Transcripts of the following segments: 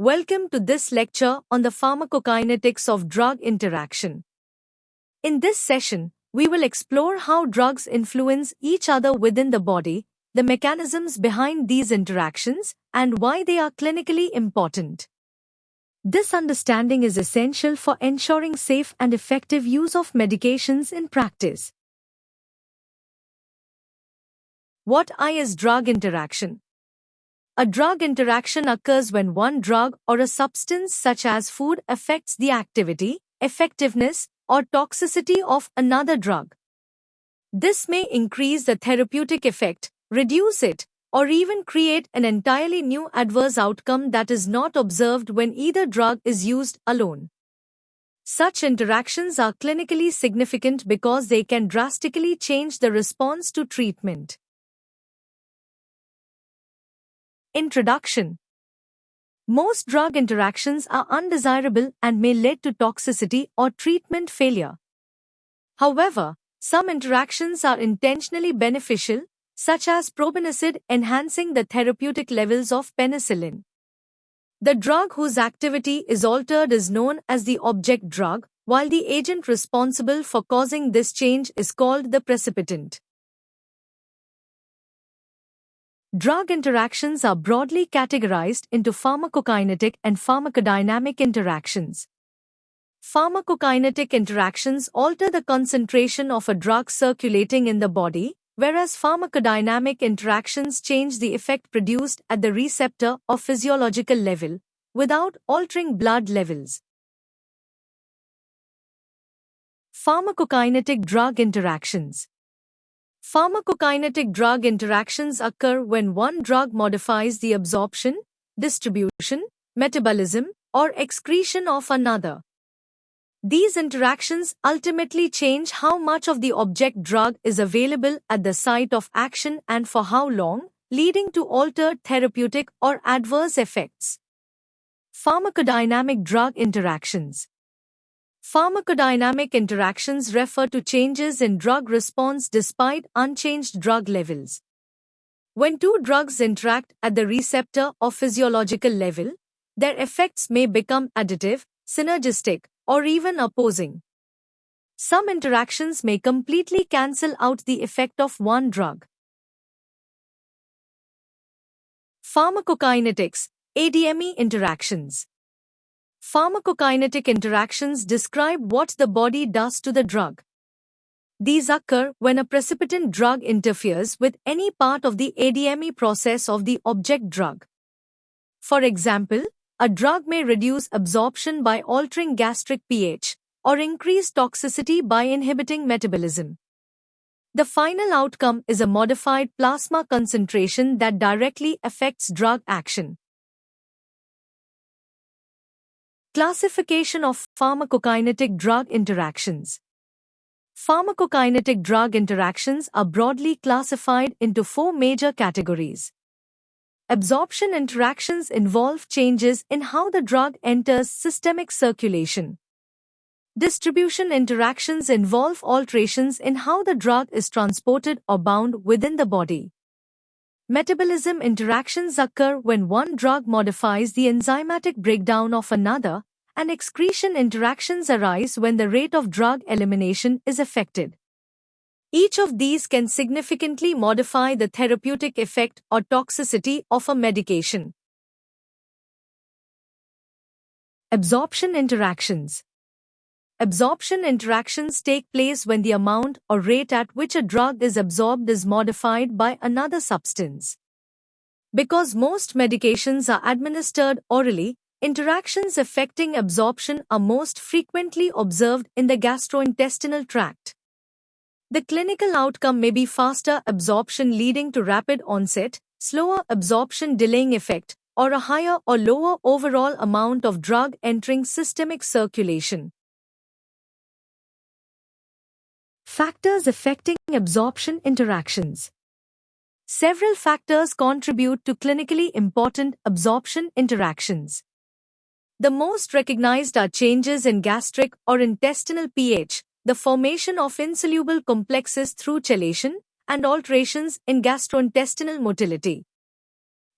Welcome to this lecture on the pharmacokinetics of drug interaction. In this session, we will explore how drugs influence each other within the body, the mechanisms behind these interactions, and why they are clinically important. This understanding is essential for ensuring safe and effective use of medications in practice. What is drug interaction? A drug interaction occurs when one drug or a substance such as food affects the activity, effectiveness, or toxicity of another drug. This may increase the therapeutic effect, reduce it, or even create an entirely new adverse outcome that is not observed when either drug is used alone. Such interactions are clinically significant because they can drastically change the response to treatment. Introduction. Most drug interactions are undesirable and may lead to toxicity or treatment failure. However, some interactions are intentionally beneficial, such as probenecid enhancing the therapeutic levels of penicillin. The drug whose activity is altered is known as the object drug, while the agent responsible for causing this change is called the precipitant. Drug interactions are broadly categorized into pharmacokinetic and pharmacodynamic interactions. Pharmacokinetic interactions alter the concentration of a drug circulating in the body, whereas pharmacodynamic interactions change the effect produced at the receptor or physiological level, without altering blood levels. Pharmacokinetic drug interactions. Pharmacokinetic drug interactions occur when one drug modifies the absorption, distribution, metabolism, or excretion of another. These interactions ultimately change how much of the object drug is available at the site of action and for how long, leading to altered therapeutic or adverse effects. Pharmacodynamic drug interactions. Pharmacodynamic interactions refer to changes in drug response despite unchanged drug levels. When two drugs interact at the receptor or physiological level, their effects may become additive, synergistic, or even opposing. Some interactions may completely cancel out the effect of one drug. Pharmacokinetics, ADME interactions. Pharmacokinetic interactions describe what the body does to the drug. These occur when a precipitant drug interferes with any part of the ADME process of the object drug. For example, a drug may reduce absorption by altering gastric pH, or increase toxicity by inhibiting metabolism. The final outcome is a modified plasma concentration that directly affects drug action. Classification of pharmacokinetic drug interactions. Pharmacokinetic drug interactions are broadly classified into four major categories. Absorption interactions involve changes in how the drug enters systemic circulation. Distribution interactions involve alterations in how the drug is transported or bound within the body. Metabolism interactions occur when one drug modifies the enzymatic breakdown of another, and excretion interactions arise when the rate of drug elimination is affected. Each of these can significantly modify the therapeutic effect or toxicity of a medication. Absorption interactions. Absorption interactions take place when the amount or rate at which a drug is absorbed is modified by another substance. Because most medications are administered orally, interactions affecting absorption are most frequently observed in the gastrointestinal tract. The clinical outcome may be faster absorption leading to rapid onset, slower absorption delaying effect, or a higher or lower overall amount of drug entering systemic circulation. Factors affecting absorption interactions. Several factors contribute to clinically important absorption interactions. The most recognized are changes in gastric or intestinal pH, the formation of insoluble complexes through chelation, and alterations in gastrointestinal motility.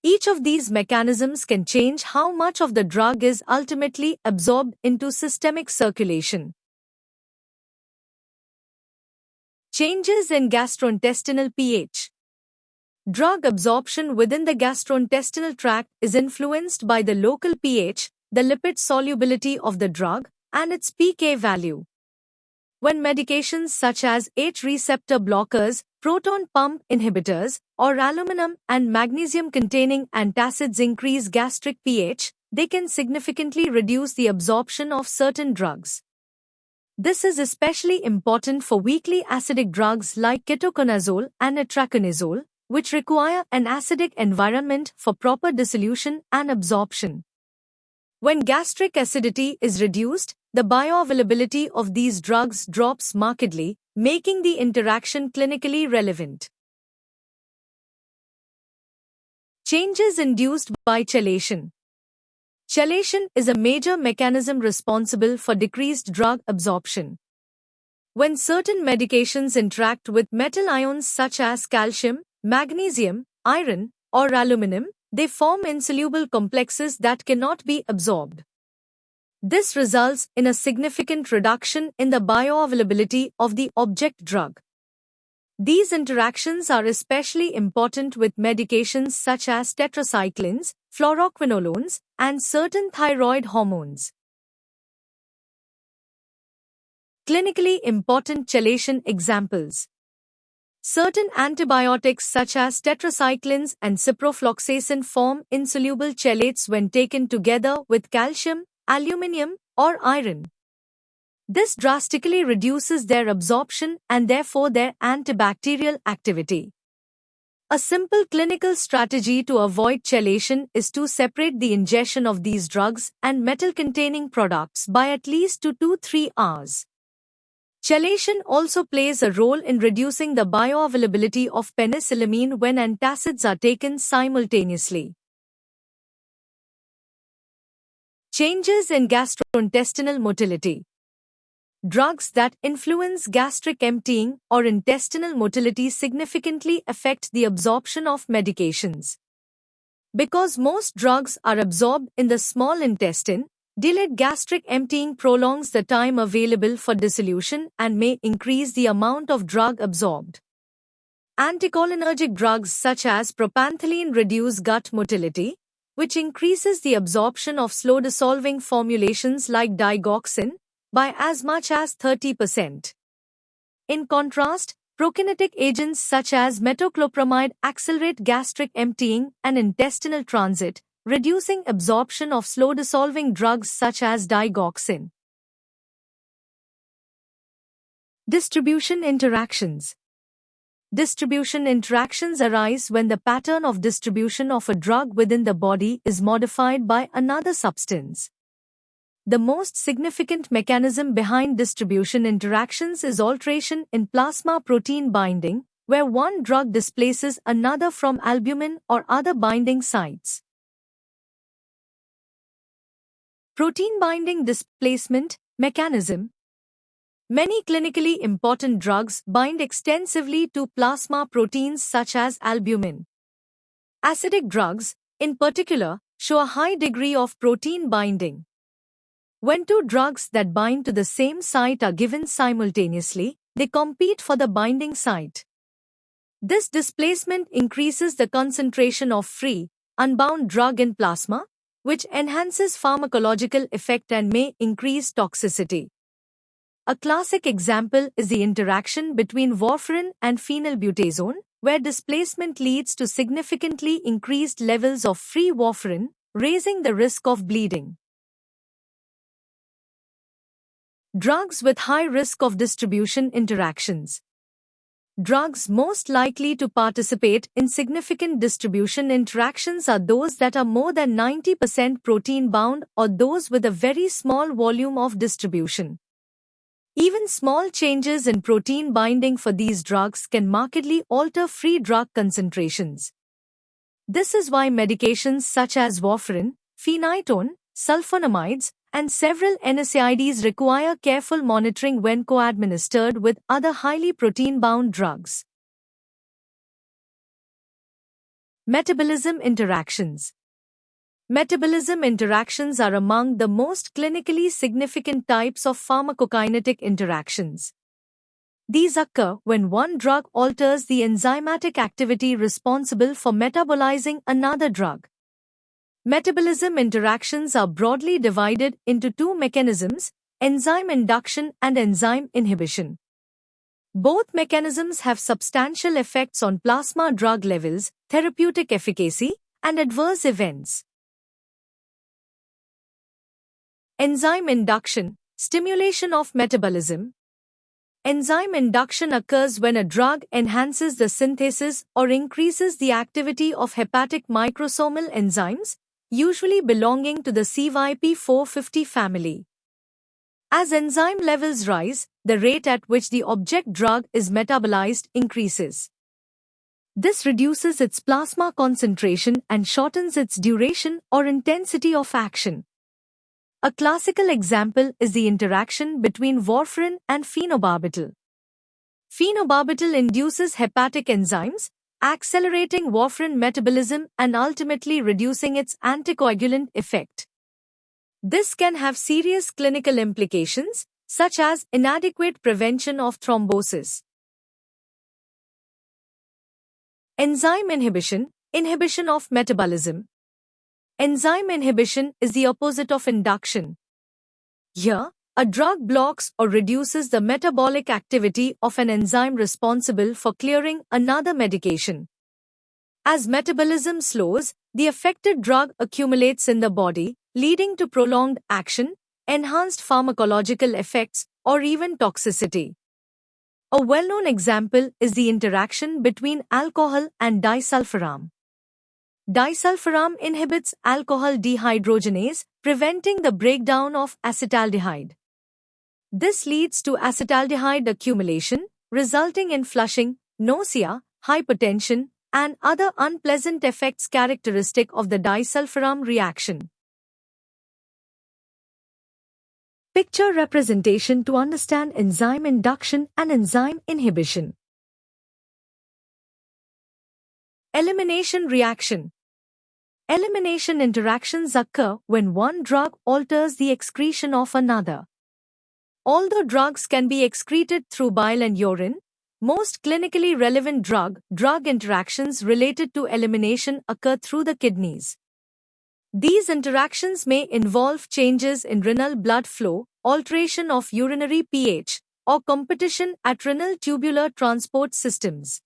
Each of these mechanisms can change how much of the drug is ultimately absorbed into systemic circulation. Changes in gastrointestinal pH. Drug absorption within the gastrointestinal tract is influenced by the local pH, the lipid solubility of the drug, and its pK value. When medications such as H receptor blockers, proton pump inhibitors, or aluminum and magnesium-containing antacids increase gastric pH, they can significantly reduce the absorption of certain drugs. This is especially important for weakly acidic drugs like ketoconazole and itraconazole, which require an acidic environment for proper dissolution and absorption. When gastric acidity is reduced, the bioavailability of these drugs drops markedly, making the interaction clinically relevant. Changes induced by chelation. Chelation is a major mechanism responsible for decreased drug absorption. When certain medications interact with metal ions such as calcium, magnesium, iron, or aluminum, they form insoluble complexes that cannot be absorbed. This results in a significant reduction in the bioavailability of the object drug. These interactions are especially important with medications such as tetracyclines, fluoroquinolones, and certain thyroid hormones. Clinically important chelation examples. Certain antibiotics such as tetracyclines and ciprofloxacin form insoluble chelates when taken together with calcium, aluminium, or iron. This drastically reduces their absorption and therefore their antibacterial activity. A simple clinical strategy to avoid chelation is to separate the ingestion of these drugs and metal-containing products by at least 2 to 3 hours. Chelation also plays a role in reducing the bioavailability of penicillamine when antacids are taken simultaneously. Changes in gastrointestinal motility. Drugs that influence gastric emptying or intestinal motility significantly affect the absorption of medications. Because most drugs are absorbed in the small intestine, delayed gastric emptying prolongs the time available for dissolution and may increase the amount of drug absorbed. Anticholinergic drugs such as propanthyline reduce gut motility, which increases the absorption of slow-dissolving formulations like digoxin by as much as 30%. In contrast, prokinetic agents such as metoclopramide accelerate gastric emptying and intestinal transit, reducing absorption of slow-dissolving drugs such as digoxin. Distribution interactions. Distribution interactions arise when the pattern of distribution of a drug within the body is modified by another substance. The most significant mechanism behind distribution interactions is alteration in plasma protein binding, where one drug displaces another from albumin or other binding sites. Protein binding displacement mechanism. Many clinically important drugs bind extensively to plasma proteins such as albumin. Acidic drugs, in particular, show a high degree of protein binding. When two drugs that bind to the same site are given simultaneously, they compete for the binding site. This displacement increases the concentration of free, unbound drug in plasma, which enhances pharmacological effect and may increase toxicity. A classic example is the interaction between warfarin and phenylbutazone, where displacement leads to significantly increased levels of free warfarin, raising the risk of bleeding. Drugs with high risk of distribution interactions. Drugs most likely to participate in significant distribution interactions are those that are more than 90% protein-bound or those with a very small volume of distribution. Even small changes in protein binding for these drugs can markedly alter free drug concentrations. This is why medications such as warfarin, phenytoin, sulfonamides, and several NSAIDs require careful monitoring when co-administered with other highly protein-bound drugs. Metabolism interactions. Metabolism interactions are among the most clinically significant types of pharmacokinetic interactions. These occur when one drug alters the enzymatic activity responsible for metabolizing another drug. Metabolism interactions are broadly divided into two mechanisms: enzyme induction and enzyme inhibition. Both mechanisms have substantial effects on plasma drug levels, therapeutic efficacy, and adverse events. Enzyme induction, stimulation of metabolism. Enzyme induction occurs when a drug enhances the synthesis or increases the activity of hepatic microsomal enzymes, usually belonging to the CYP450 family. As enzyme levels rise, the rate at which the object drug is metabolized increases. This reduces its plasma concentration and shortens its duration or intensity of action. A classical example is the interaction between warfarin and phenobarbital. Phenobarbital induces hepatic enzymes, accelerating warfarin metabolism and ultimately reducing its anticoagulant effect. This can have serious clinical implications, such as inadequate prevention of thrombosis. Enzyme inhibition, inhibition of metabolism. Enzyme inhibition is the opposite of induction. Here, a drug blocks or reduces the metabolic activity of an enzyme responsible for clearing another medication. As metabolism slows, the affected drug accumulates in the body, leading to prolonged action, enhanced pharmacological effects, or even toxicity. A well-known example is the interaction between alcohol and disulfiram. Disulfiram inhibits alcohol dehydrogenase, preventing the breakdown of acetaldehyde. This leads to acetaldehyde accumulation, resulting in flushing, nausea, hypertension, and other unpleasant effects characteristic of the disulfiram reaction. Picture representation to understand enzyme induction and enzyme inhibition. Elimination reaction. Elimination interactions occur when one drug alters the excretion of another. Although drugs can be excreted through bile and urine, most clinically relevant drug-drug interactions related to elimination occur through the kidneys. These interactions may involve changes in renal blood flow, alteration of urinary pH, or competition at renal tubular transport systems.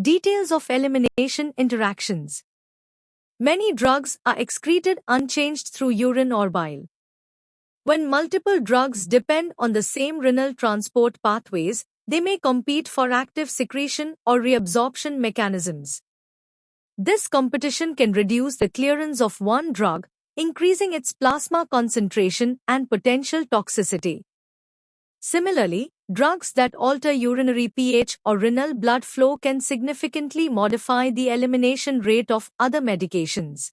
Details of elimination interactions. Many drugs are excreted unchanged through urine or bile. When multiple drugs depend on the same renal transport pathways, they may compete for active secretion or reabsorption mechanisms. This competition can reduce the clearance of one drug, increasing its plasma concentration and potential toxicity. Similarly, drugs that alter urinary pH or renal blood flow can significantly modify the elimination rate of other medications.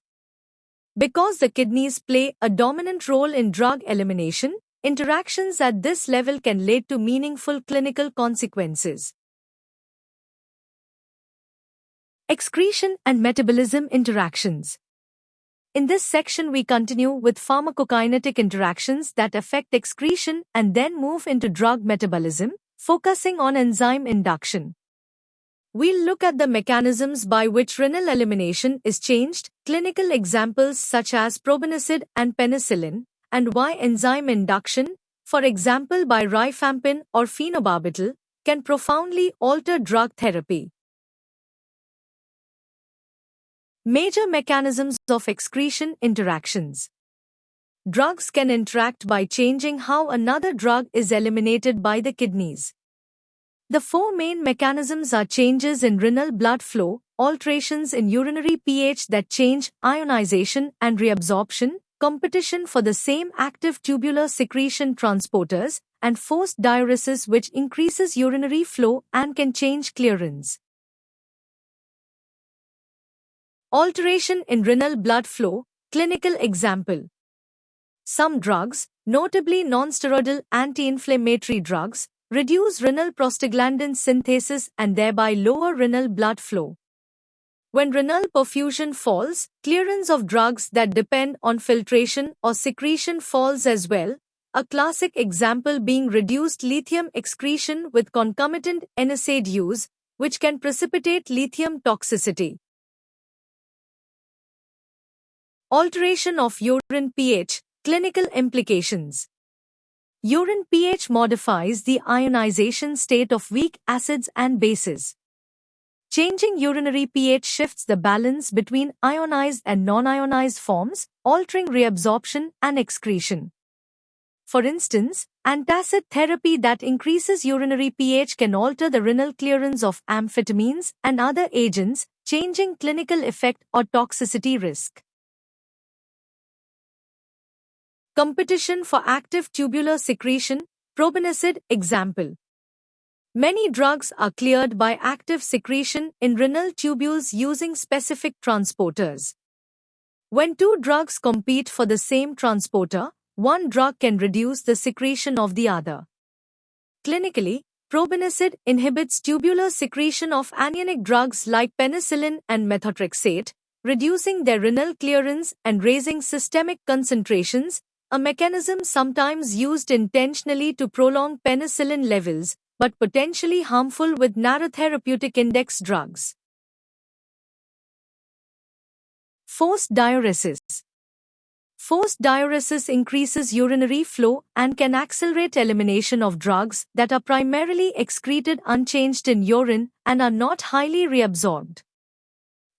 Because the kidneys play a dominant role in drug elimination, interactions at this level can lead to meaningful clinical consequences. Excretion and metabolism interactions. In this section, we continue with pharmacokinetic interactions that affect excretion and then move into drug metabolism, focusing on enzyme induction. We'll look at the mechanisms by which renal elimination is changed, clinical examples such as probenecid and penicillin, and why enzyme induction, for example by rifampin or phenobarbital, can profoundly alter drug therapy. Major mechanisms of excretion interactions. Drugs can interact by changing how another drug is eliminated by the kidneys. The four main mechanisms are changes in renal blood flow, alterations in urinary pH that change ionization and reabsorption, competition for the same active tubular secretion transporters, and forced diuresis which increases urinary flow and can change clearance. Alteration in renal blood flow, clinical example. Some drugs, notably nonsteroidal anti-inflammatory drugs, reduce renal prostaglandin synthesis and thereby lower renal blood flow. When renal perfusion falls, clearance of drugs that depend on filtration or secretion falls as well, a classic example being reduced lithium excretion with concomitant NSAID use, which can precipitate lithium toxicity. Alteration of urine pH, clinical implications. Urine pH modifies the ionization state of weak acids and bases. Changing urinary pH shifts the balance between ionized and non-ionized forms, altering reabsorption and excretion. For instance, antacid therapy that increases urinary pH can alter the renal clearance of amphetamines and other agents, changing clinical effect or toxicity risk. Competition for active tubular secretion, probenecid example. Many drugs are cleared by active secretion in renal tubules using specific transporters. When two drugs compete for the same transporter, one drug can reduce the secretion of the other. Clinically, probenecid inhibits tubular secretion of anionic drugs like penicillin and methotrexate, reducing their renal clearance and raising systemic concentrations, a mechanism sometimes used intentionally to prolong penicillin levels, but potentially harmful with narrow therapeutic index drugs. Forced diuresis. Forced diuresis increases urinary flow and can accelerate elimination of drugs that are primarily excreted unchanged in urine and are not highly reabsorbed.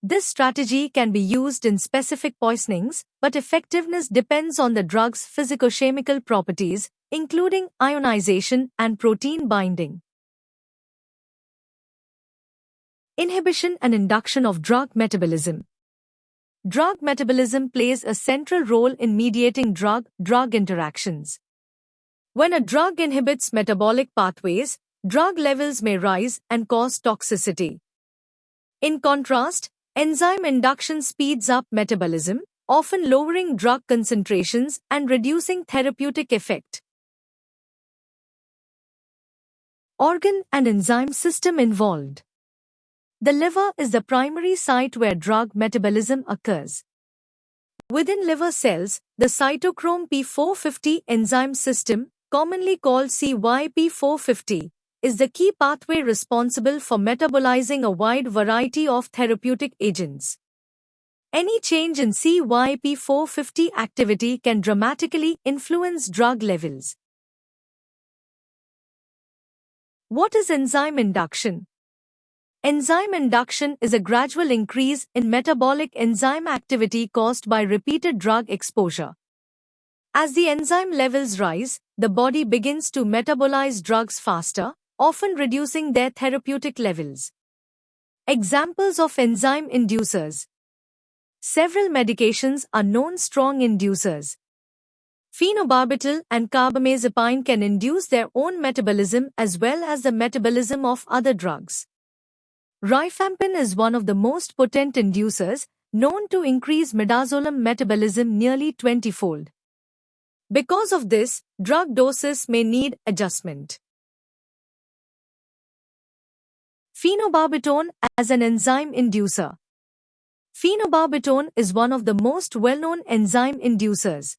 This strategy can be used in specific poisonings, but effectiveness depends on the drug's physicochemical properties, including ionization and protein binding. Inhibition and induction of drug metabolism. Drug metabolism plays a central role in mediating drug-drug interactions. When a drug inhibits metabolic pathways, drug levels may rise and cause toxicity. In contrast, enzyme induction speeds up metabolism, often lowering drug concentrations and reducing therapeutic effect. Organ and enzyme system involved. The liver is the primary site where drug metabolism occurs. Within liver cells, the cytochrome P450 enzyme system, commonly called CYP450, is the key pathway responsible for metabolizing a wide variety of therapeutic agents. Any change in CYP450 activity can dramatically influence drug levels. What is enzyme induction? Enzyme induction is a gradual increase in metabolic enzyme activity caused by repeated drug exposure. As the enzyme levels rise, the body begins to metabolize drugs faster, often reducing their therapeutic levels. Examples of enzyme inducers. Several medications are known strong inducers. Phenobarbital and carbamazepine can induce their own metabolism as well as the metabolism of other drugs. Rifampin is one of the most potent inducers, known to increase midazolam metabolism nearly 20-fold. Because of this, drug doses may need adjustment. Phenobarbital as an enzyme inducer. Phenobarbital is one of the most well-known enzyme inducers.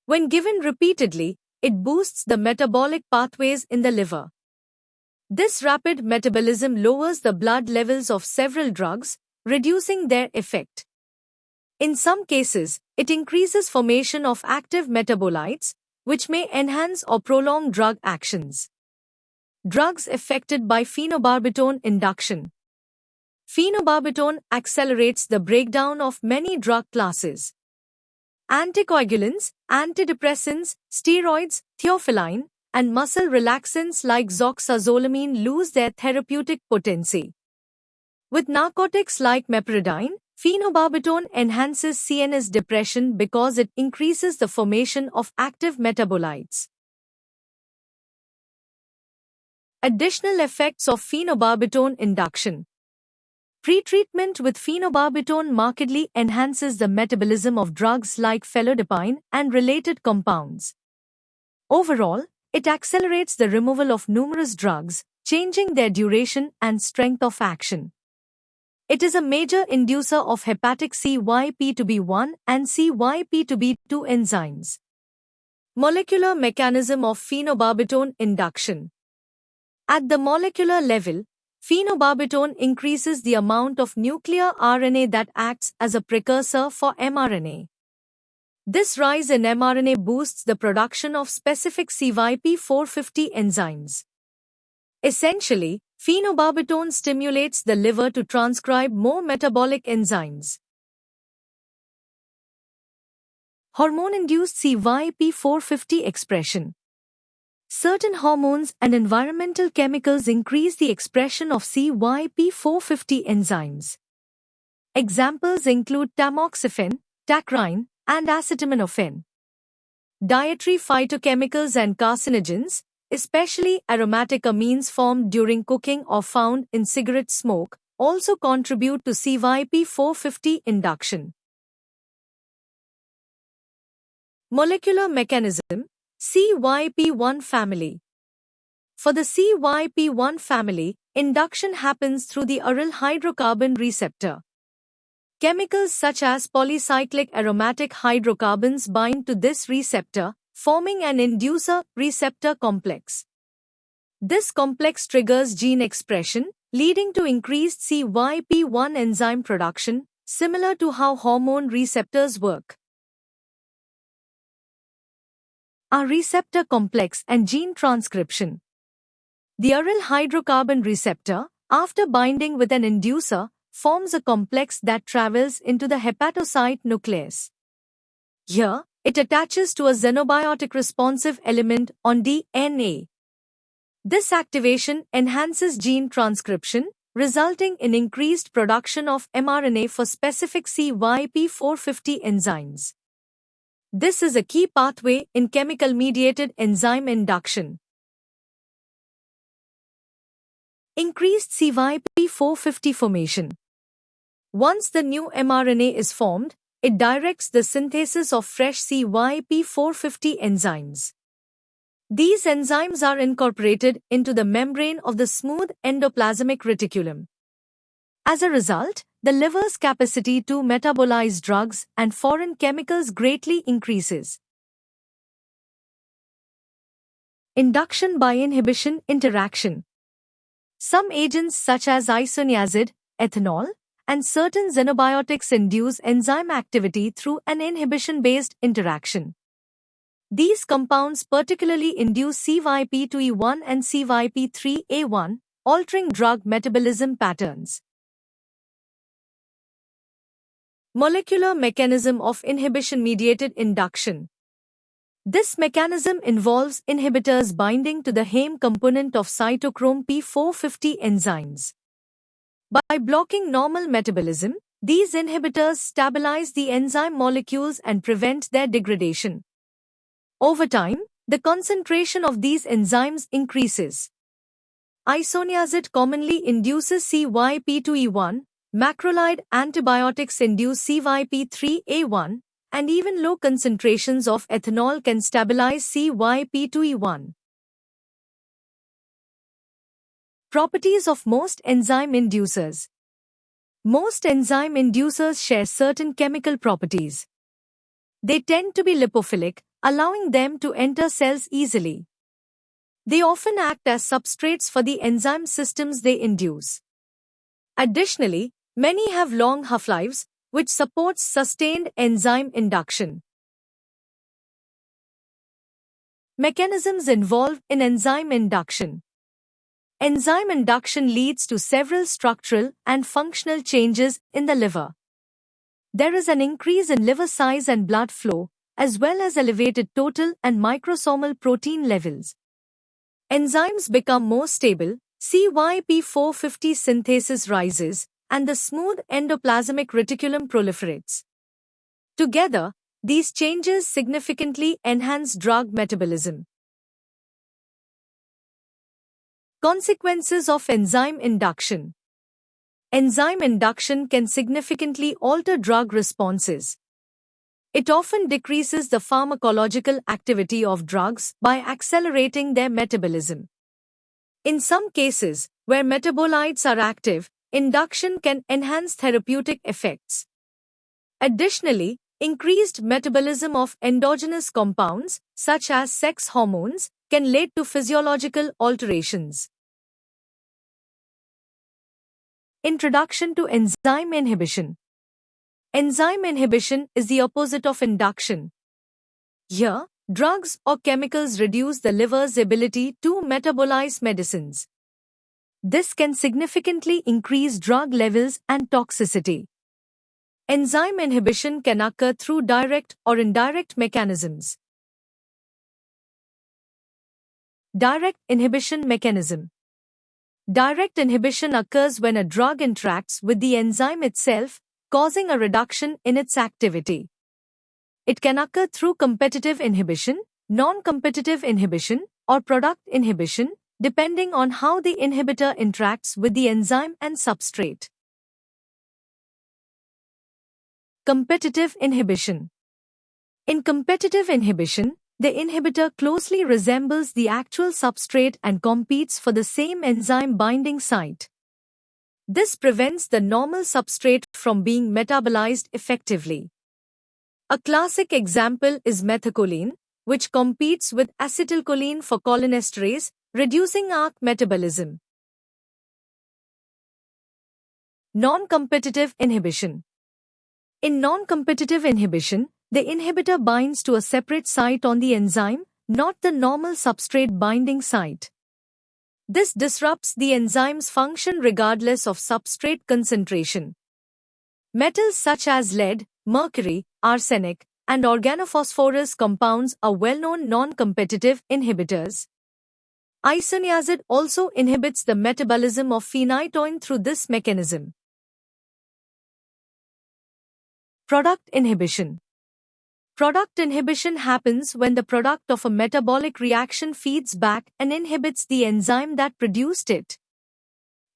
When given repeatedly, it boosts the metabolic pathways in the liver. This rapid metabolism lowers the blood levels of several drugs, reducing their effect. In some cases, it increases formation of active metabolites, which may enhance or prolong drug actions. Drugs affected by phenobarbital induction. Phenobarbital accelerates the breakdown of many drug classes. Anticoagulants, antidepressants, steroids, theophylline, and muscle relaxants like zoxazolamine lose their therapeutic potency. With narcotics like meperidine, phenobarbital enhances CNS depression because it increases the formation of active metabolites. Additional effects of phenobarbital induction. Pretreatment with phenobarbital markedly enhances the metabolism of drugs like felodipine and related compounds. Overall, It accelerates the removal of numerous drugs, changing their duration and strength of action. It is a major inducer of hepatic CYP2B1 and CYP2B2 enzymes. Molecular mechanism of phenobarbital induction. At the molecular level, phenobarbital increases the amount of nuclear RNA that acts as a precursor for mRNA. This rise in mRNA boosts the production of specific CYP450 enzymes. Essentially, phenobarbital stimulates the liver to transcribe more metabolic enzymes. Hormone-induced CYP450 expression. Certain hormones and environmental chemicals increase the expression of CYP450 enzymes. Examples include tamoxifen, tacrine, and acetaminophen. Dietary phytochemicals and carcinogens, especially aromatic amines formed during cooking or found in cigarette smoke, also contribute to CYP450 induction. Molecular mechanism, CYP1 family. For the CYP1 family, induction happens through the aryl hydrocarbon receptor. Chemicals such as polycyclic aromatic hydrocarbons bind to this receptor, forming an inducer-receptor complex. This complex triggers gene expression, leading to increased CYP1 enzyme production, similar to how hormone receptors work. A receptor complex and gene transcription. The aryl hydrocarbon receptor, after binding with an inducer, forms a complex that travels into the hepatocyte nucleus. Here, it attaches to a xenobiotic responsive element on DNA. This activation enhances gene transcription, resulting in increased production of mRNA for specific CYP450 enzymes. This is a key pathway in chemical-mediated enzyme induction. Increased CYP450 formation. Once the new mRNA is formed, it directs the synthesis of fresh CYP450 enzymes. These enzymes are incorporated into the membrane of the smooth endoplasmic reticulum. As a result, the liver's capacity to metabolize drugs and foreign chemicals greatly increases. Induction by inhibition interaction. Some agents such as isoniazid, ethanol, and certain xenobiotics induce enzyme activity through an inhibition-based interaction. These compounds particularly induce CYP2E1 and CYP3A1, altering drug metabolism patterns. Molecular mechanism of inhibition-mediated induction. This mechanism involves inhibitors binding to the heme component of cytochrome P450 enzymes. By blocking normal metabolism, these inhibitors stabilize the enzyme molecules and prevent their degradation. Over time, the concentration of these enzymes increases. Isoniazid commonly induces CYP2E1, macrolide antibiotics induce CYP3A1, and even low concentrations of ethanol can stabilize CYP2E1. Properties of most enzyme inducers. Most enzyme inducers share certain chemical properties. They tend to be lipophilic, allowing them to enter cells easily. They often act as substrates for the enzyme systems they induce. Additionally, many have long half-lives, which supports sustained enzyme induction. Mechanisms involved in enzyme induction. Enzyme induction leads to several structural and functional changes in the liver. There is an increase in liver size and blood flow, as well as elevated total and microsomal protein levels. Enzymes become more stable, CYP450 synthesis rises, and the smooth endoplasmic reticulum proliferates. Together, these changes significantly enhance drug metabolism. Consequences of enzyme induction. Enzyme induction can significantly alter drug responses. It often decreases the pharmacological activity of drugs by accelerating their metabolism. In some cases, where metabolites are active, induction can enhance therapeutic effects. Additionally, increased metabolism of endogenous compounds, such as sex hormones, can lead to physiological alterations. Introduction to enzyme inhibition. Enzyme inhibition is the opposite of induction. Here, drugs or chemicals reduce the liver's ability to metabolize medicines. This can significantly increase drug levels and toxicity. Enzyme inhibition can occur through direct or indirect mechanisms. Direct inhibition mechanism. Direct inhibition occurs when a drug interacts with the enzyme itself, causing a reduction in its activity. It can occur through competitive inhibition, non-competitive inhibition, or product inhibition, depending on how the inhibitor interacts with the enzyme and substrate. Competitive inhibition. In competitive inhibition, the inhibitor closely resembles the actual substrate and competes for the same enzyme binding site. This prevents the normal substrate from being metabolized effectively. A classic example is methacholine, which competes with acetylcholine for cholinesterase, reducing ARC metabolism. Non-competitive inhibition. In non-competitive inhibition, the inhibitor binds to a separate site on the enzyme, not the normal substrate binding site. This disrupts the enzyme's function regardless of substrate concentration. Metals such as lead, mercury, arsenic, and organophosphorus compounds are well-known non-competitive inhibitors. Isoniazid also inhibits the metabolism of phenytoin through this mechanism. Product inhibition. Product inhibition happens when the product of a metabolic reaction feeds back and inhibits the enzyme that produced it.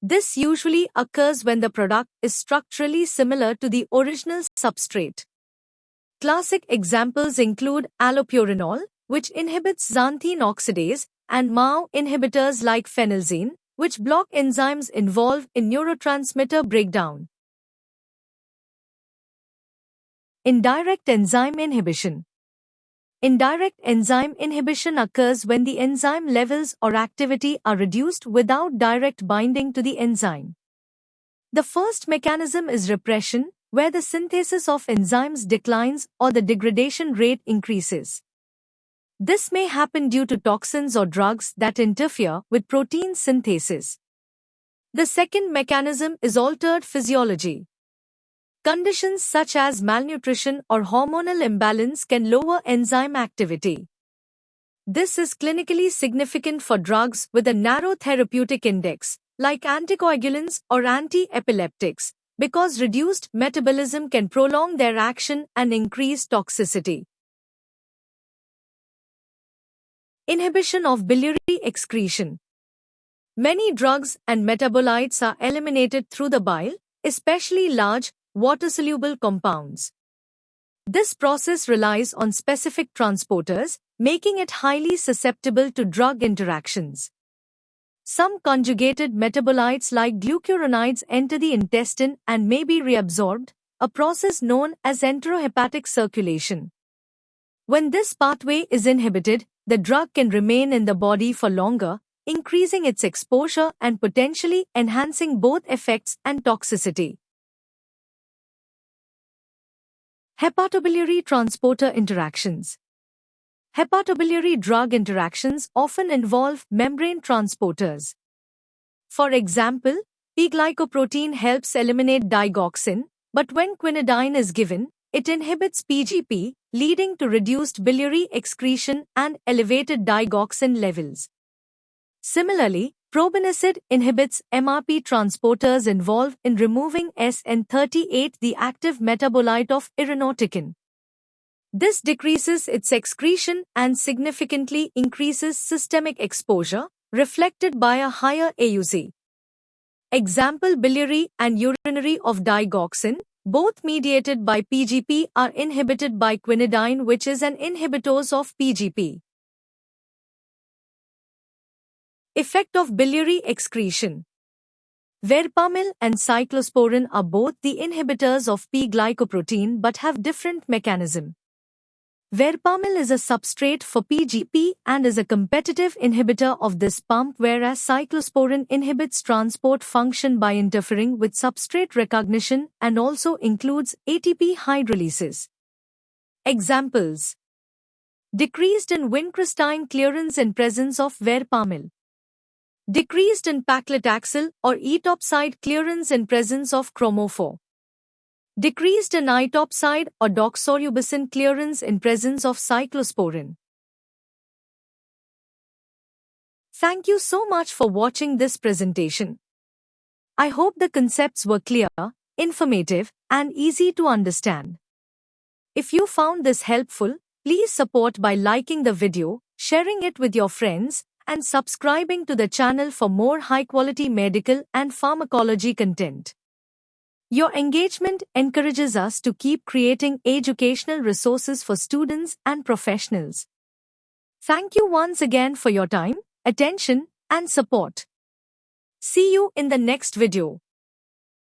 This usually occurs when the product is structurally similar to the original substrate. Classic examples include allopurinol, which inhibits xanthine oxidase, and MAO inhibitors like phenelzine, which block enzymes involved in neurotransmitter breakdown. Indirect enzyme inhibition. Indirect enzyme inhibition occurs when the enzyme levels or activity are reduced without direct binding to the enzyme. The first mechanism is repression, where the synthesis of enzymes declines or the degradation rate increases. This may happen due to toxins or drugs that interfere with protein synthesis. The second mechanism is altered physiology. Conditions such as malnutrition or hormonal imbalance can lower enzyme activity. This is clinically significant for drugs with a narrow therapeutic index, like anticoagulants or anti-epileptics, because reduced metabolism can prolong their action and increase toxicity. Inhibition of biliary excretion. Many drugs and metabolites are eliminated through the bile, especially large, water-soluble compounds. This process relies on specific transporters, making it highly susceptible to drug interactions. Some conjugated metabolites like glucuronides enter the intestine and may be reabsorbed, a process known as enterohepatic circulation. When this pathway is inhibited, the drug can remain in the body for longer, increasing its exposure and potentially enhancing both effects and toxicity. Hepatobiliary transporter interactions. Hepatobiliary drug interactions often involve membrane transporters. For example, P-glycoprotein helps eliminate digoxin, but when quinidine is given, it inhibits PGP, leading to reduced biliary excretion and elevated digoxin levels. Similarly, probenecid inhibits MRP transporters involved in removing SN38, the active metabolite of irinotecan. This decreases its excretion and significantly increases systemic exposure, reflected by a higher AUC. Example: biliary and urinary of digoxin, Both mediated by PGP are inhibited by quinidine, which is an inhibitor of PGP. Effect of biliary excretion. Verapamil and cyclosporin are both the inhibitors of P-glycoprotein but have different mechanism. Verapamil is a substrate for PGP and is a competitive inhibitor of this pump, whereas cyclosporin inhibits transport function by interfering with substrate recognition and also includes ATP hydrolysis. Examples: decreased in vincristine clearance in presence of verapamil. Decreased in paclitaxel or etopside clearance in presence of chromophore. Decreased in itopside or doxorubicin clearance in presence of cyclosporin. Thank you so much for watching this presentation. I hope the concepts were clear, informative, and easy to understand. If you found this helpful, please support by liking the video, sharing it with your friends, and subscribing to the channel for more high-quality medical and pharmacology content. Your engagement encourages us to keep creating educational resources for students and professionals. Thank you once again for your time, attention, and support. See you in the next video.